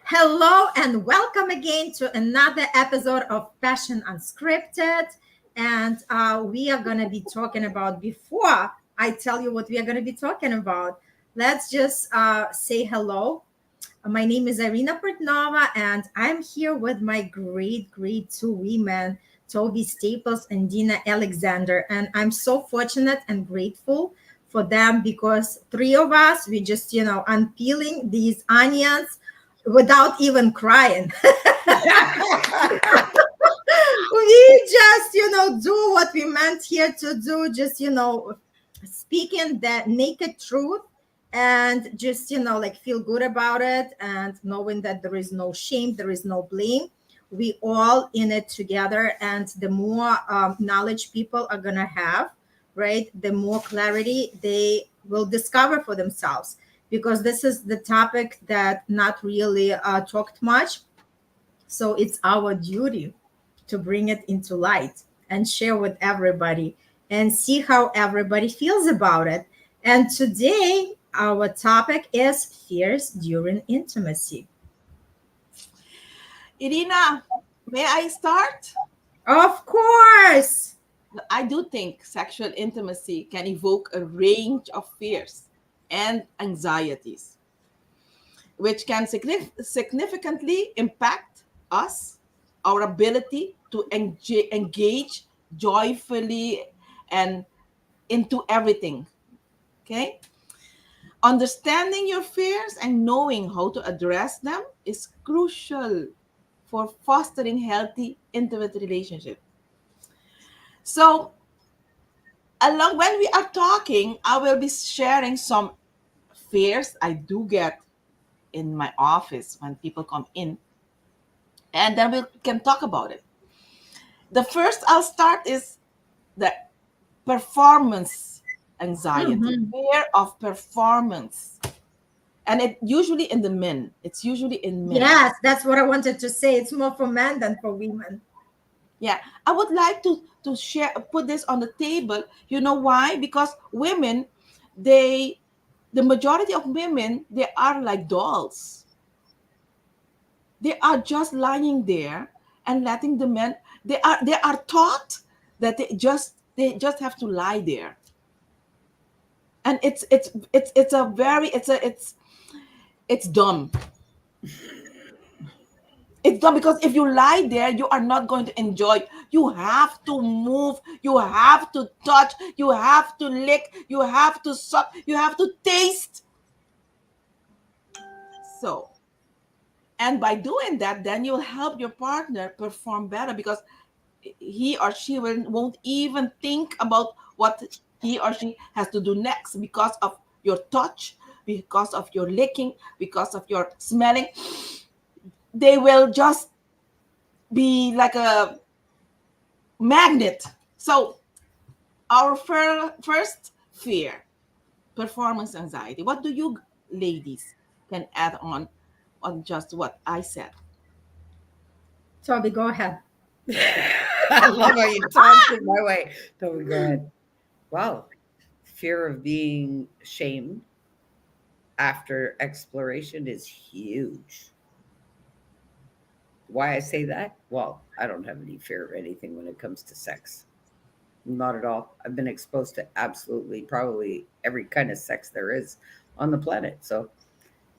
Hello and welcome again to another episode of Passion Unscripted. And we are going to be talking about, before I tell you what we are going to be talking about, let's just say hello. My name is Irina Portnova, and I'm here with my great two women, Tobi Staples and Dina Alexander. And I'm so fortunate and grateful for them because three of us, we just, unpeeling these onions without even crying. We just, do what we meant here to do, just, speaking the naked truth and just, like feel good about it and knowing that there is no shame, there is no blame. We all in it together. And the more knowledge people are going to have, right, the more clarity they will discover for themselves, because this is the topic that not really talked much. So it's our duty to bring it into light and share with everybody and see how everybody feels about it. And today, our topic is fears during intimacy. Irina, may I start? Of course. I do think sexual intimacy can evoke a range of fears and anxieties, which can significantly impact us, our ability to engage joyfully and into everything. Okay? Understanding your fears and knowing how to address them is crucial for fostering healthy, intimate relationship. So, along when we are talking, I will be sharing some fears I do get in my office when people come in, and then we can talk about it. The first I'll start is the performance anxiety, Mhm. fear of performance, and it usually in the men. It's usually in men. Yes, that's what I wanted to say. It's more for men than for women. Yeah, I would like to share put this on the table. You know why? Because women, they the majority of women, they are like dolls. They are just lying there and letting the men. They are taught that they just have to lie there, and it's a very it's dumb. It's dumb because if you lie there, you are not going to enjoy. You have to move. You have to touch. You have to lick. You have to suck. You have to taste. So, and by doing that, then you'll help your partner perform better because he or she won't even think about what he or she has to do next because of your touch, because of your licking, because of your smelling. They will just be like a magnet. So, our first fear, performance anxiety. What do you ladies can add on just what I said? Toby, go ahead. I love how you talked it my way. So go ahead. Wow. Fear of being shamed after exploration is huge. Why I say that? Well, I don't have any fear of anything when it comes to sex. Not at all. I've been exposed to absolutely probably every kind of sex there is on the planet. So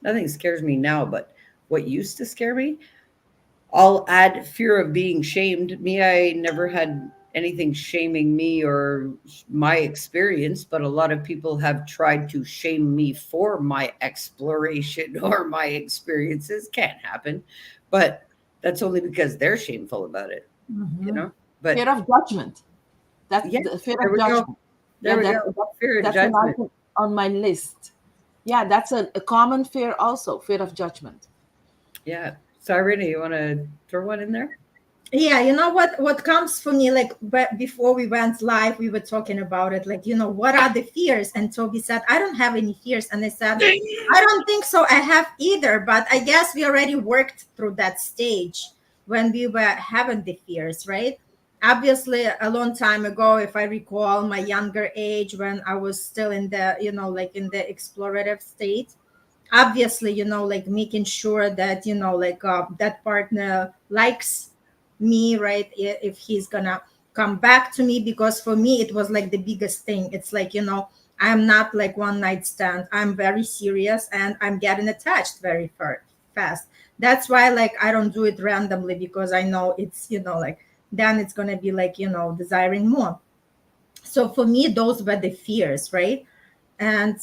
nothing scares me now, but what used to scare me, I'll add fear of being shamed. Me, I never had anything shaming me or my experience, but a lot of people have tried to shame me for my exploration or my experiences. Can't happen. But that's only because they're shameful about it, you Mhm. know? But Fear of judgment. That's yes, the fear there of we go. judgment. There Yeah, we go. that Fear of that's an judgment. item on my list. Yeah, that's a common fear also, fear of judgment. Yeah. Sabrina, you want to throw one in there? Yeah, you know what comes for me, like, but before we went live we were talking about it, like, what are the fears, and Toby said I don't have any fears, and I said I don't think so I have either, but I guess we already worked through that stage when we were having the fears, right? Obviously a long time ago, if I recall my younger age when I was still in the, like in the explorative state, obviously, like making sure that, like that partner likes me, right? If he's gonna come back to me, because for me it was like the biggest thing. It's like, I'm not like one night stand. I'm very serious and I'm getting attached very fast. That's why, like, I don't do it randomly, because I know it's, like, then it's gonna be like, desiring more. So for me, those were the fears, right? And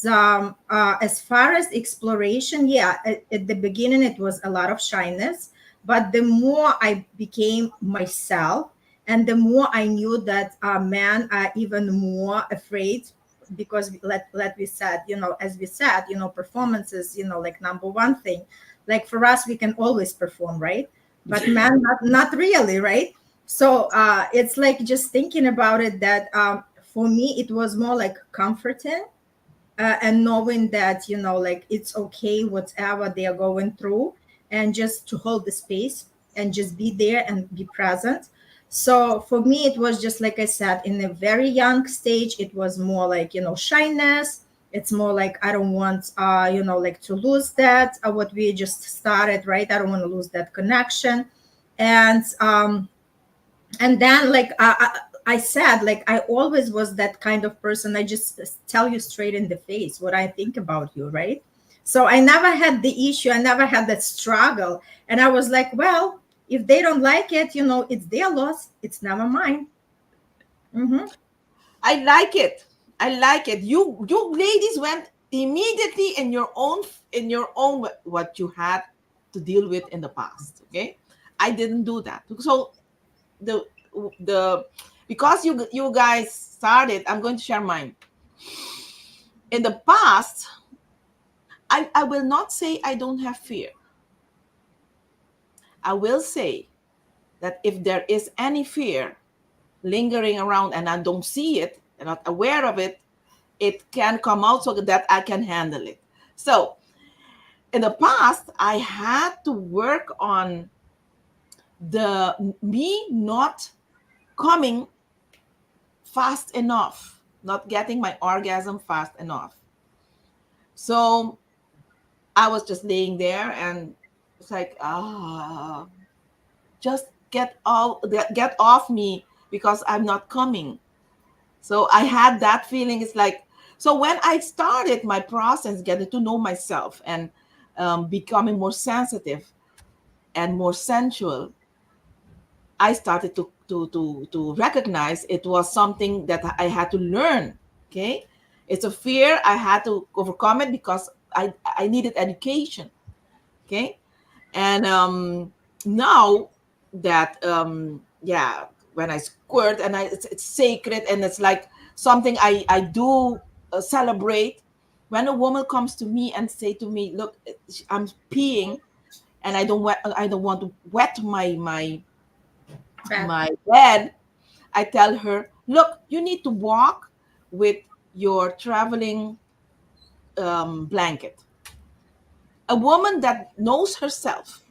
as far as exploration, yeah, at the beginning it was a lot of shyness, but the more I became myself, and the more I knew that men are even more afraid, because let we said, as we said, performances, like number one thing. Like for us, we can always perform, right? But men, not really, right? So it's like just thinking about it, that for me it was more like comforting, and knowing that, like it's okay whatever they are going through, and just to hold the space and just be there and be present. So for me it was just like I said, in a very young stage it was more like, shyness. It's more like I don't want like to lose that, what we just started, right? I don't want to lose that connection. And then, like I said, like I always was that kind of person. I just tell you straight in the face what I think about you, right? So I never had the issue, I never had that struggle. And I was like, well, if they don't like it, it's their loss, it's never mine. Hmm. I like it. I like it. You ladies went immediately in your own what you had to deal with in the past. Okay, I didn't do that. So the the because you guys started, I'm going to share mine. In the past, I will not say I don't have fear. I will say that if there is any fear lingering around and I don't see it and not aware of it, it can come out so that I can handle it. So in the past, I had to work on the me not coming fast enough, not getting my orgasm fast enough. So I was just laying there and it's like, just get off me because I'm not coming. So I had that feeling. It's like, so when I started my process, getting to know myself and becoming more sensitive and more sensual, I started to recognize it was something that I had to learn. Okay, it's a fear I had to overcome it because I needed education. Okay, and now that yeah, when I squirt and it's sacred and it's like something I do celebrate. When a woman comes to me and say to me, look, I'm peeing and I don't want to wet Bad. my bed. I tell her, look, you need to walk with your traveling blanket. A woman that knows herself,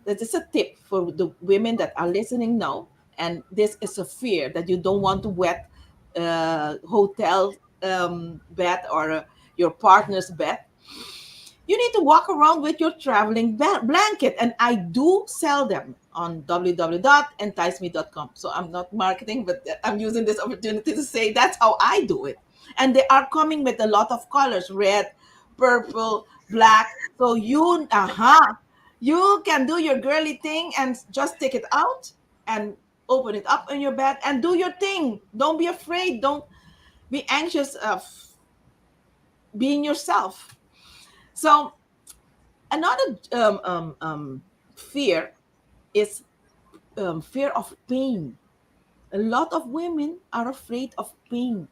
that is a tip for the women that are listening now. And this is a fear that you don't want to wet hotel bed or your partner's bed. You need to walk around with your traveling blanket. And I do sell them on www.enticeme.com. So I'm not marketing, but I'm using this opportunity to say that's how I do it. And they are coming with a lot of colors: red, purple, black. So you can do your girly thing and just take it out and open it up in your bed and do your thing. Don't be afraid. Don't be anxious of being yourself. So another fear is fear of pain. A lot of women are afraid of pain.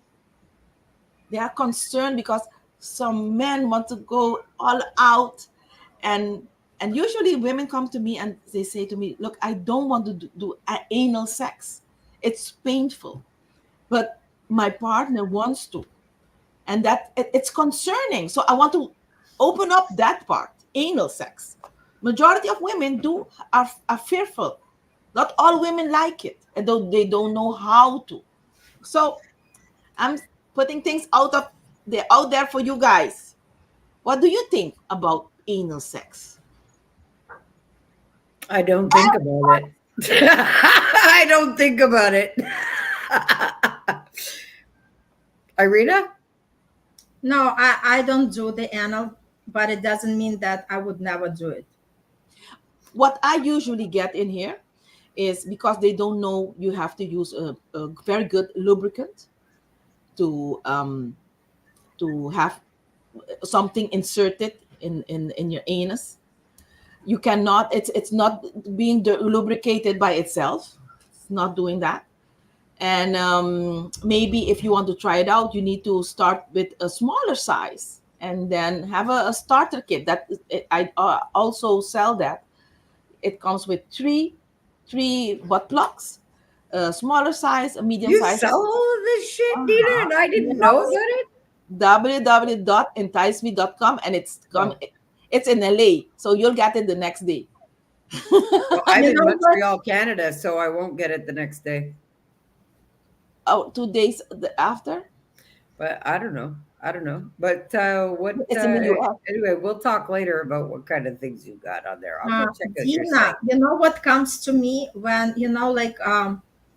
They are concerned because some men want to go all out, and usually women come to me and they say to me, look, I don't want to do anal sex. It's painful, but my partner wants to, and that it's concerning. So I want to open up that part, anal sex. Majority of women are fearful. Not all women like it, and they don't know how to. So I'm putting things out there for you guys. What do you think about anal sex? I don't think about it. I don't think about it. Irina? No, I don't do the anal, but it doesn't mean that I would never do it. What I usually get in here is because they don't know you have to use a very good lubricant to have something inserted in your anus. You cannot. It's not being lubricated by itself. It's not doing that. And maybe if you want to try it out, you need to start with a smaller size and then have a starter kit. I also sell that. It comes with three butt plugs, a smaller size, a medium You size. sell all of this shit, Dina, Uh-huh. and I didn't know about Yes. it? www.enticeme.com, and Oh, it's in LA, so you'll get it the next day. well, I'm You in know what? Montreal, Canada, so I won't get it the next day. Oh, 2 days after. But I don't know. I don't know. But It's in the US. anyway, we'll talk later about what kind of things you got on there. I'll go check out your Dina, site. you know what comes to me when like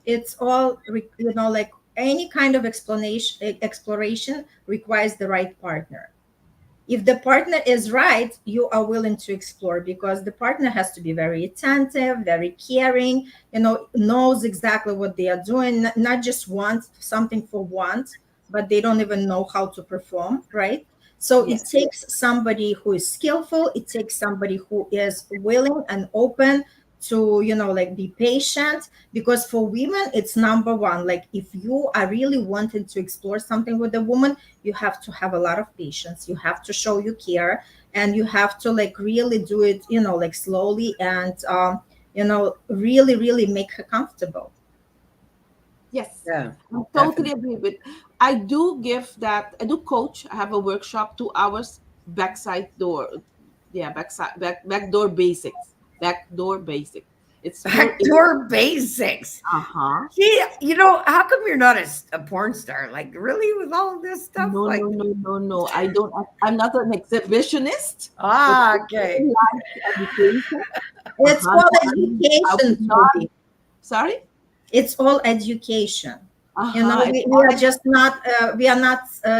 it's all like any kind of exploration requires the right partner. If the partner is right, you are willing to explore, because the partner has to be very attentive, very caring, knows exactly what they are doing, not just want something for want, but they don't even know how to perform, right? So it Yes. takes somebody who is skillful, it takes somebody who is willing and open to, like, be patient, because for women, it's number one. Like, if you are really wanting to explore something with a woman, you have to have a lot of patience, you have to show you care, and you have to, like, really do it, like, slowly, and really really make her comfortable. Yes, Yeah, I totally definitely. agree with. I do give that. I do coach. I have a workshop, 2 hours, backside door. Yeah, back door basics. Backdoor basic. It's pure. Backdoor basics. Uh huh. Gee, how come you're not a porn star? Like, really, with all of this stuff? No, Like, no, no, no, no. I don't. I'm not an exhibitionist, but I okay. do like education. Uh It's huh. all I education, would not. Toby. Sorry. It's all education. Uh huh. It's We all are just not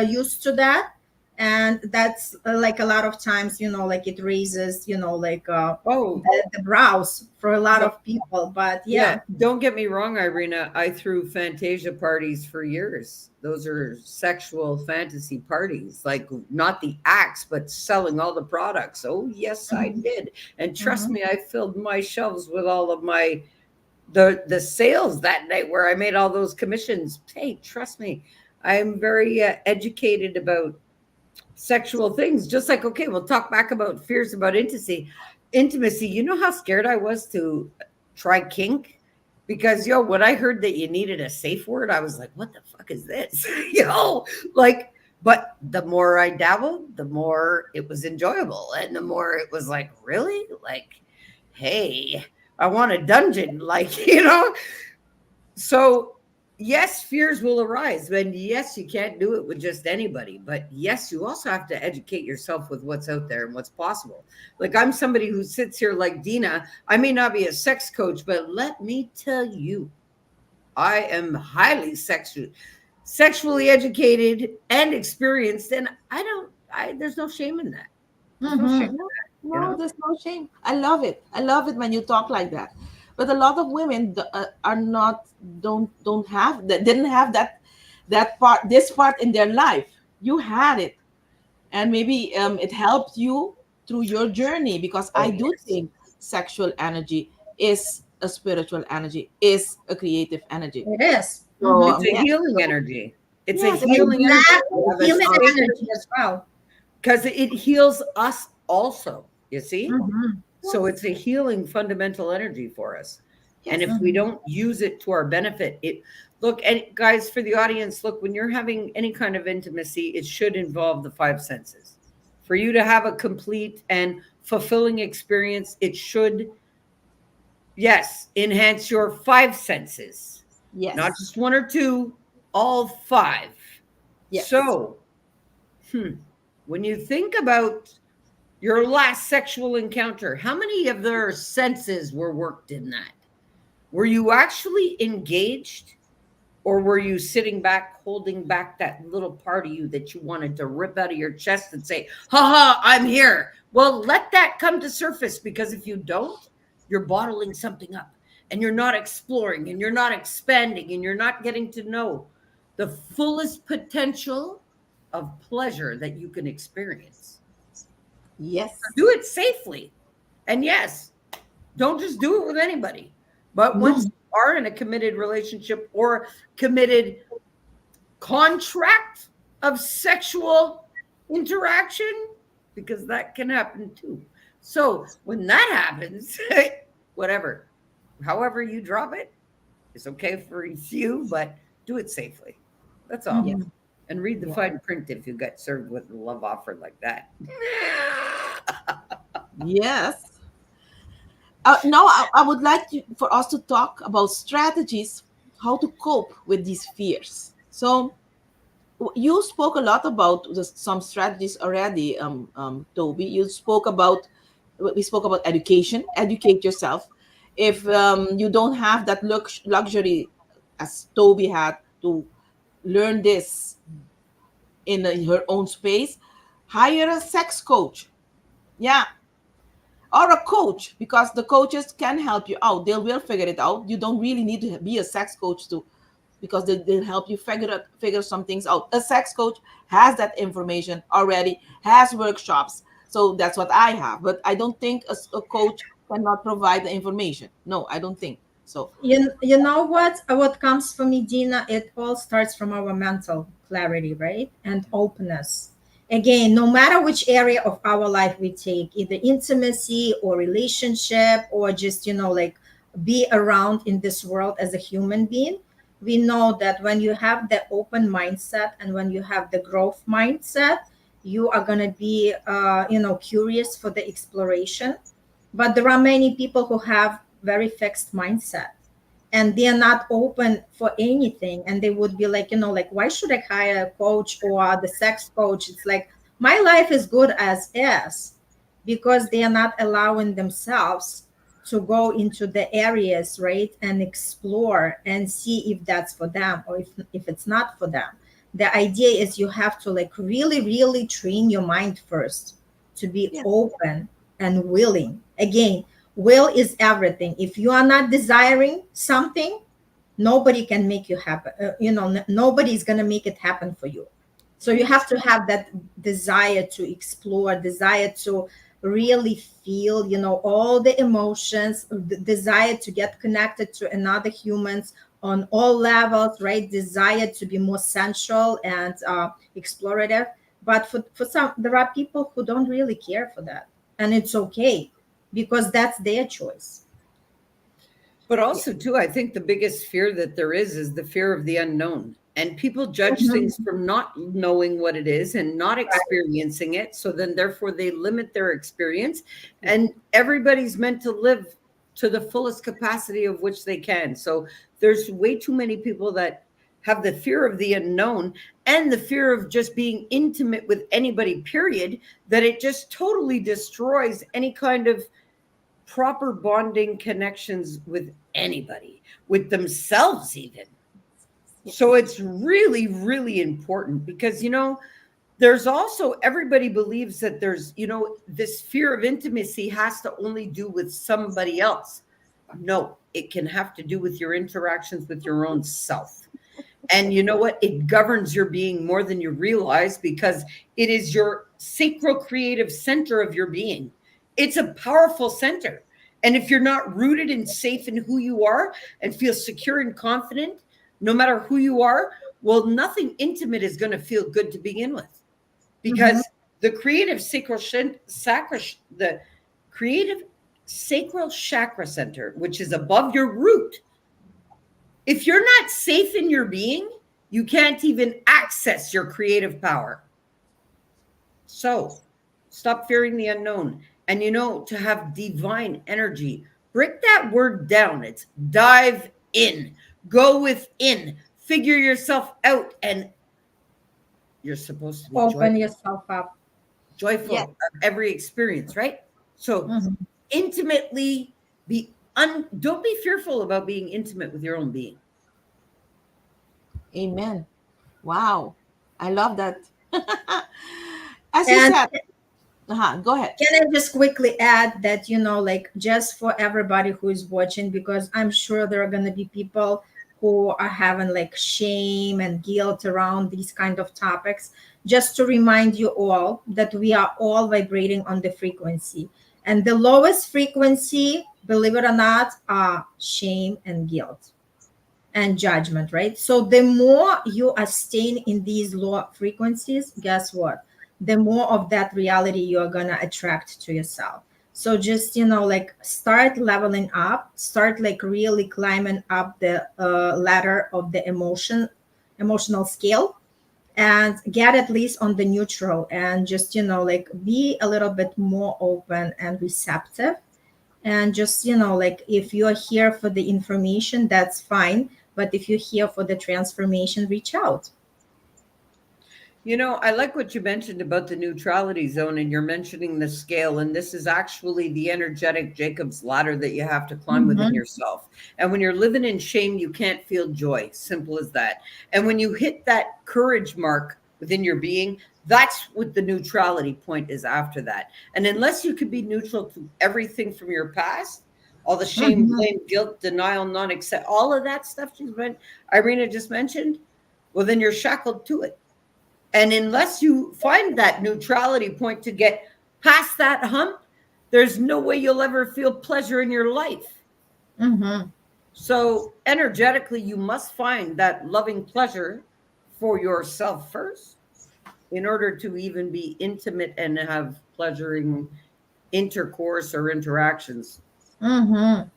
used to that, and that's like a lot of times, like, it raises, like, Oh, the brows for a lot no, of people, but yeah. yeah. Don't get me wrong, Irina. I threw Fantasia parties for years. Those are sexual fantasy parties, like not the acts, but selling all the products. Oh, yes, I Mhm, did. And trust mhm. me, I filled my shelves with all of the sales that night where I made all those commissions. Hey, trust me, I'm very educated about sexual things. Just like, okay, we'll talk back about fears about intimacy. Intimacy. You know how scared I was to try kink, because when I heard that you needed a safe word, I was like, what the fuck is this? Like. But the more I dabbled, the more it was enjoyable, and the more it was like, really, like, hey, I want a dungeon, like, so, yes, fears will arise. And yes, you can't do it with just anybody. But yes, you also have to educate yourself with what's out there and what's possible. Like, I'm somebody who sits here like Dina. I may not be a sex coach, but let me tell you, I am highly sexually educated and experienced. And there's no shame in that. There's no shame Mhm. No, in no, there's no shame. I love it. I love it when you talk like that. But a lot of women are not don't have that didn't have that part this part in their life. You had it, and maybe it helped you through your journey, because Oh, I do yes. think sexual energy is a spiritual energy, is a creative energy. It is. So Mhm. It's a yes, healing so, energy. It's a yes, it's a healing energy. Exactly. We have a Human sacred, energy as well. because it heals us also, you see? Mhm. So yes, it's a healing fundamental energy for us. And if yes, we Mhm. don't use it to our benefit, and guys, for the audience, look, when you're having any kind of intimacy, it should involve the five senses. For you to have a complete and fulfilling experience, it should, yes, enhance your five senses, not yes, just one or two, all five. yes. So, hmm. When you think about your last sexual encounter, how many of their senses were worked in that? Were you actually engaged? Or were you sitting back, holding back that little part of you that you wanted to rip out of your chest and say, ha ha, I'm here? Well, let that come to surface, because if you don't, you're bottling something up and you're not exploring and you're not expanding and you're not getting to know the fullest potential of pleasure that you can experience. Yes. Do it safely. And yes, don't just do it with anybody. But once No. you are in a committed relationship or committed contract of sexual interaction, because that can happen too. So when that happens, whatever, however you drop it, it's okay for you, but do it safely. That's all. Yes. Mhm. And read the Yeah. fine print if you get served with a love offer like that. Yes. Now, I would like for us to talk about strategies how to cope with these fears. So, you spoke a lot about some strategies already, Toby. You spoke about we spoke about education. Educate yourself. If you don't have that luxury as Toby had to learn this in her own space, hire a sex coach. Yeah, or a coach, because the coaches can help you out. They will figure it out. You don't really need to be a sex coach to, because they'll help you figure some things out. A sex coach has that information already, has workshops. So that's what I have. But I don't think a coach cannot provide the information. No, I don't think so. You know what? What comes for me, Dina? It all starts from our mental clarity, right? And openness. Again, no matter which area of our life we take, either intimacy or relationship or just, like be around in this world as a human being, we know that when you have the open mindset and when you have the growth mindset, you are going to be, curious for the exploration. But there are many people who have very fixed mindset and they're not open for anything, and they would be like, like, why should I hire a coach or the sex coach? It's like, my life is good as is, because they are not allowing themselves to go into the areas, right, and explore and see if that's for them or if it's not for them. The idea is you have to like really really train your mind first to be Yes. open and willing. Again, will is everything. If you are not desiring something, nobody can make you happen. Nobody is going to make it happen for you. So you have to have that desire to explore, desire to really feel, all the emotions, the desire to get connected to another humans on all levels, right? Desire to be more sensual and explorative. But for some, there are people who don't really care for that, and it's okay, because that's their choice. But Yeah. also, too, I think the biggest fear that there is the fear of the unknown. And people judge things Mhm. from not knowing what it is and not Right. experiencing it. So then, therefore, they limit their experience. Yeah. And everybody's meant to live to the fullest capacity of which they can. So there's way too many people that have the fear of the unknown and the fear of just being intimate with anybody, period, that it just totally destroys any kind of proper bonding connections with anybody, with themselves, even. So Yes. it's really, really important because, there's also everybody believes that there's, this fear of intimacy has to only do with somebody else. No, it can have to do with your interactions with your own self. And you know what? It governs your being more than you realize because it is your sacral creative center of your being. It's a powerful center. And if you're not rooted and safe in who you are and feel secure and confident, no matter who you are, well, nothing intimate is going to feel good to begin with Mhm. because the creative the creative sacral chakra center, which is above your root, if you're not safe in your being, you can't even access your creative power. So stop fearing the unknown. And to have divine energy, break that word down. It's dive in, go within, figure yourself out. And you're supposed to be joyful. Open yourself up. Yes. joyful of every experience, right? So Mhm. intimately don't be fearful about being intimate with your own being. Amen. Wow. I love that. As you And said, go ahead. can I just quickly add that, like just for everybody who is watching, because I'm sure there are going to be people who are having like shame and guilt around these kind of topics, just to remind you all that we are all vibrating on the frequency. And the lowest frequency, believe it or not, are shame and guilt and judgment, right? So the more you are staying in these low frequencies, guess what? The more of that reality you're gonna attract to yourself. So just like start leveling up, start like really climbing up the ladder of the emotional scale, and get at least on the neutral, and just like be a little bit more open and receptive, and just like if you're here for the information, that's fine, but if you're here for the transformation, reach out. I like what you mentioned about the neutrality zone, and you're mentioning the scale. And this is actually the energetic Jacob's ladder that you have to climb within Mhm. yourself. And when you're living in shame, you can't feel joy. Simple as that. And when you hit that courage mark within your being, that's what the neutrality point is after that. And unless you can be neutral to everything from your past, all the shame, Mhm. blame, guilt, denial, non accept, all of that stuff Irina just mentioned, well, then you're shackled to it. And unless you find that neutrality point to get past that hump, there's no way you'll ever feel pleasure in your life. Mhm. So, energetically, you must find that loving pleasure for yourself first in order to even be intimate and have pleasuring intercourse or interactions. Mhm.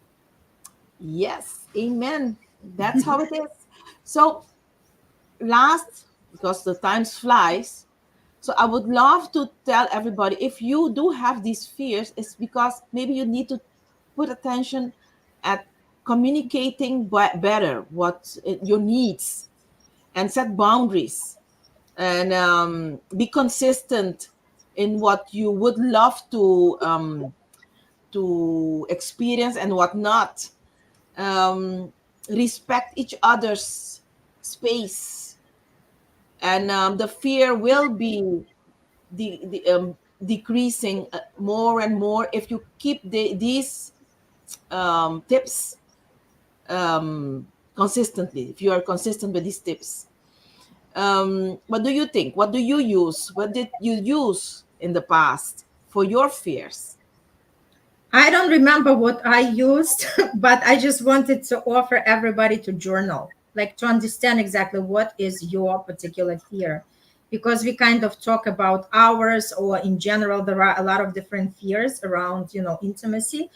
Yes. Amen. That's how it is. So, last, because the times flies, so I would love to tell everybody, if you do have these fears, it's because maybe you need to put attention at communicating better what your needs, and set boundaries, and be consistent in what you would love to experience and what not. Respect each other's space, and the fear will be decreasing more and more if you keep these tips consistently. If you are consistent with these tips, what do you think? What do you use? What did you use in the past for your fears? I don't remember what I used, but I just wanted to offer everybody to journal, like to understand exactly what is your particular fear. Because we kind of talk about ours, or in general, there are a lot of different fears around, intimacy.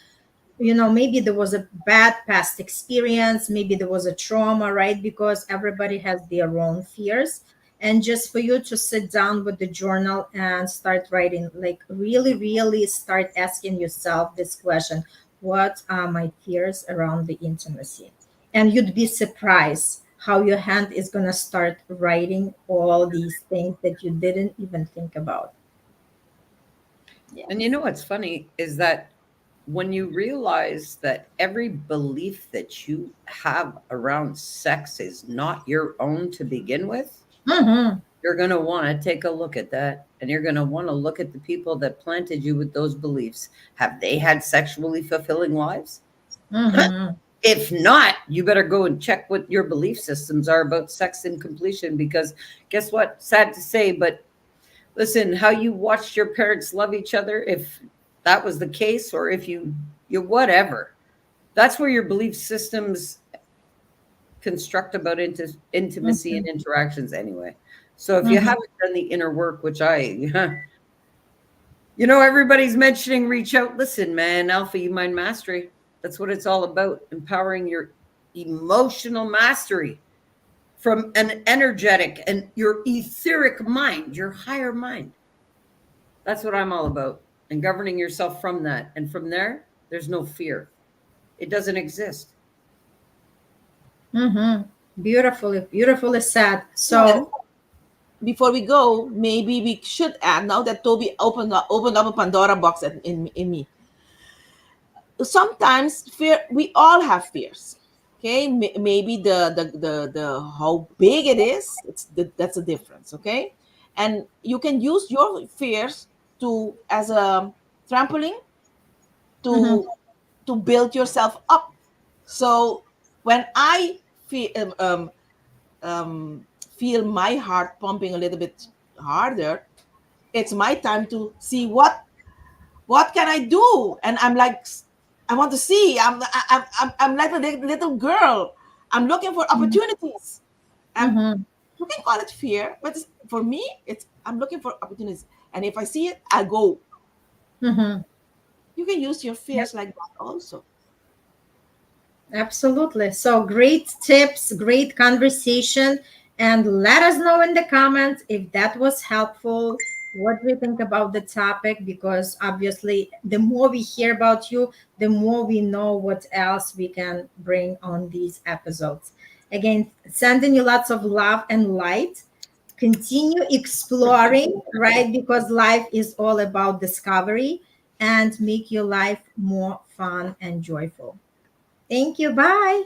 Maybe there was a bad past experience, maybe there was a trauma, right? Because everybody has their own fears. And just for you to sit down with the journal and start writing, like really really start asking yourself this question: what are my fears around the intimacy? And you'd be surprised how your hand is going to start writing all these things that you didn't even think about. And Yes. what's funny is that when you realize that every belief that you have around sex is not your own to begin with, Mm-hmm. you're going to want to take a look at that. And you're going to want to look at the people that planted you with those beliefs. Have they had sexually fulfilling lives? Mm-hmm. If not, you better go and check what your belief systems are about sex and completion. Because guess what? Sad to say, but listen, how you watched your parents love each other, if that was the case, or if you whatever, that's where your belief systems construct about intimacy Mm-hmm. and interactions anyway. So if you Mm-hmm. haven't done the inner work, which everybody's mentioning, reach out. Listen, man, Alpha You Mind Mastery, that's what it's all about: empowering your emotional mastery from an energetic and your etheric mind, your higher mind. That's what I'm all about. And governing yourself from that. And from there, there's no fear. It doesn't exist. Mm-hmm. Beautifully, beautifully said. And So, before we go, maybe we should add, now that Toby opened up a Pandora box in me. Sometimes fear, we all have fears. Okay, maybe the how big it is, that's a difference. Okay, and you can use your fears to as a trampoline Mm-hmm. to build yourself up. So when I feel feel my heart pumping a little bit harder, it's my time to see what can I do. And I'm like, I want to see. I'm like a little girl. I'm looking for opportunities. I'm, Mm-hmm. you can call it fear, but for me, it's I'm looking for opportunities. And if I see it, I go. Mm-hmm. You can use your fears like that also. Absolutely. So great tips, great conversation. And let us know in the comments if that was helpful, what we think about the topic, because obviously, the more we hear about you, the more we know what else we can bring on these episodes. Again, sending you lots of love and light. Continue exploring, right? Because life is all about discovery, and make your life more fun and joyful. Thank you. Bye.